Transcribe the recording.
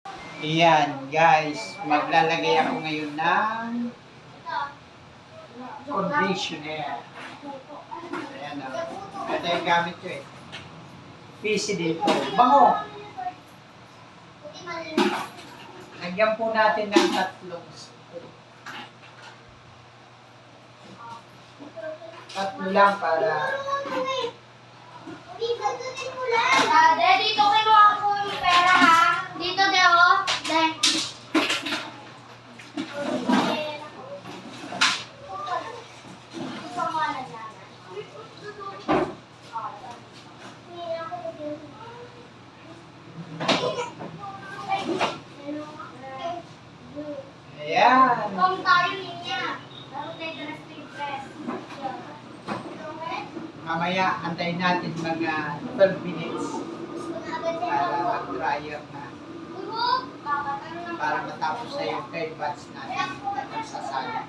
Ayan, guys. Maglalagay ako ngayon ng conditioner. Ayan o. Ito yung gamit ko eh. PC dito. Bango! Lagyan po natin ng 3 spoon. 3 lang para... Dito kinuha ko yung pera ha. Dito, Deo. Ayan. Kung tayo niya. Laro tayo na street press. Mamaya, antayin natin mga 12 minutes para mag-dryer na. Para matapos na yung third batch natin na nagsasala.